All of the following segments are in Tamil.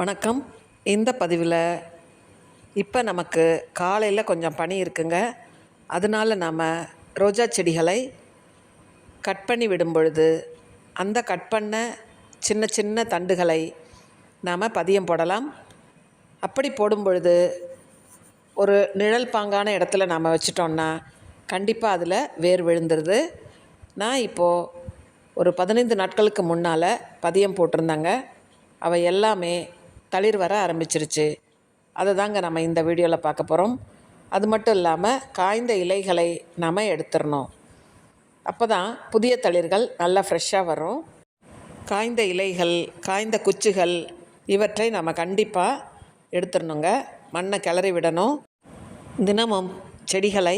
வணக்கம். இந்த பதிவில் இப்போ நமக்கு காலையில் கொஞ்சம் பனி இருக்குங்க. அதனால் நாம் ரோஜா செடிகளை கட் பண்ணி விடும் பொழுது அந்த கட் பண்ண சின்ன சின்ன தண்டுகளை நாம் பதியம் போடலாம். அப்படி போடும் பொழுது ஒரு நிழல் பாங்கான இடத்துல நாம் வச்சிட்டோம்னா கண்டிப்பாக அதில் வேர் விழுந்துருது. நான் இப்போது ஒரு 15 நாட்களுக்கு முன்னால் பதியம் போட்டிருந்தாங்க. அவை எல்லாமே தளிர் வர ஆரம்பிச்சிருச்சு. அதை தாங்க நம்ம இந்த வீடியோவில் பார்க்க போகிறோம். அது மட்டும் இல்லாமல் காய்ந்த இலைகளை நாம் எடுத்துடணும். அப்போ தான் புதிய தளிர்கள் நல்லா ஃப்ரெஷ்ஷாக வரும். காய்ந்த இலைகள், காய்ந்த குச்சிகள் இவற்றை நம்ம கண்டிப்பாக எடுத்துடணுங்க. மண்ணை கிளறி விடணும். தினமும் செடிகளை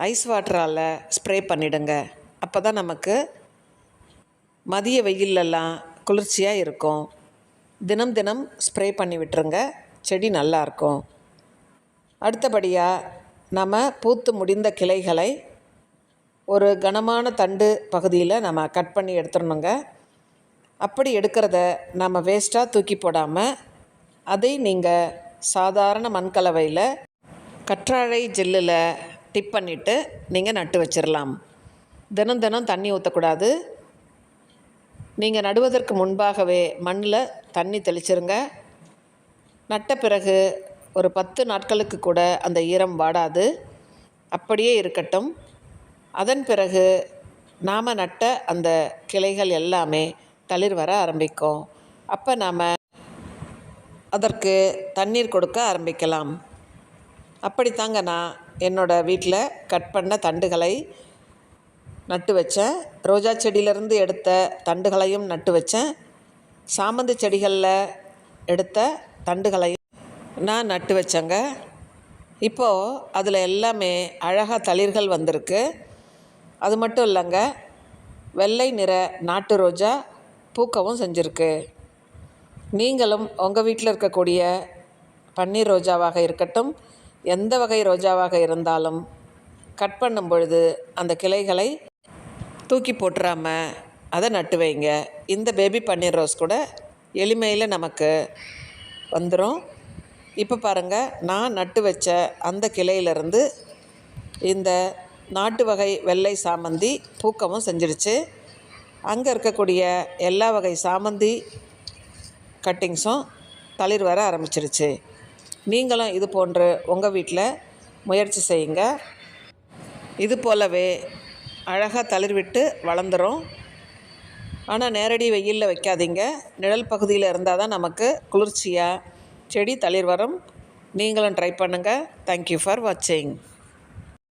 ஐஸ் வாட்டரால் ஸ்ப்ரே பண்ணிவிடுங்க. அப்போ தான் நமக்கு மதிய வெயிலெல்லாம் குளிர்ச்சியாக இருக்கும். தினம் தினம் ஸ்ப்ரே பண்ணி விட்டுருங்க, செடி நல்லாயிருக்கும். அடுத்தபடியாக நம்ம பூத்து முடிந்த கிளைகளை ஒரு கனமான தண்டு பகுதியில் நம்ம கட் பண்ணி எடுத்துடணுங்க. அப்படி எடுக்கிறத நம்ம வேஸ்ட்டாக தூக்கி போடாமல் அதை நீங்கள் சாதாரண மண்கலவையில் கற்றாழை ஜெல்லில் டிப் பண்ணிவிட்டு நீங்கள் நட்டு வச்சிடலாம். தினம் தினம் தண்ணி ஊற்றக்கூடாது. நீங்கள் நடுவதற்கு முன்பாகவே மண்ணில் தண்ணி தெளிச்சிருங்க. நட்ட பிறகு ஒரு 10 நாட்களுக்கு கூட அந்த ஈரம் வாடாது, அப்படியே இருக்கட்டும். அதன் பிறகு நாம் நட்ட அந்த கிளைகள் எல்லாமே தளிர் வர ஆரம்பிக்கும். அப்போ நாம் அதற்கு தண்ணீர் கொடுக்க ஆரம்பிக்கலாம். அப்படித்தாங்க நான் என்னோடய வீட்டில் கட் பண்ண தண்டுகளை நட்டு வச்சேன். ரோஜா செடியிலேருந்து எடுத்த தண்டுகளையும் நட்டு வச்சேன். சாமந்தி செடிகளில் எடுத்த தண்டுகளையும் நான் நட்டு வச்சேங்க. இப்போது அதில் எல்லாமே அழகாக தளிர்கள் வந்திருக்கு. அது மட்டும் இல்லைங்க, வெள்ளை நிற நாட்டு ரோஜா பூக்கவும் செஞ்சுருக்கு. நீங்களும் உங்கள் வீட்டில் இருக்கக்கூடிய பன்னீர் ரோஜாவாக இருக்கட்டும், எந்த வகை ரோஜாவாக இருந்தாலும் கட் பண்ணும் பொழுது அந்த கிளைகளை தூக்கி போட்டுறாமல் அதை நட்டு வைங்க. இந்த பேபி பன்னீர் ரோஸ் கூட எளிமையில் நமக்கு வந்துடும். இப்போ பாருங்கள், நான் நட்டு வச்ச அந்த கிளையிலேருந்து இந்த நாட்டு வகை வெள்ளை சாமந்தி பூக்கவும் செஞ்சிடுச்சு. அங்கே இருக்கக்கூடிய எல்லா வகை சாமந்தி கட்டிங்ஸும் தளிர் வர ஆரம்பிச்சிருச்சு. நீங்களும் இது போன்று உங்கள் வீட்டில் முயற்சி செய்யுங்க. இது போலவே அழகாக தளிர் விட்டு வளர்ந்துடும். ஆனால் நேரடி வெயிலில் வைக்காதீங்க. நிழல் பகுதியில் இருந்தால் தான் நமக்கு குளிர்ச்சியாக செடி தளிர் வரும். நீங்களும் ட்ரை பண்ணுங்கள். தேங்க்யூ ஃபார் வாட்சிங்.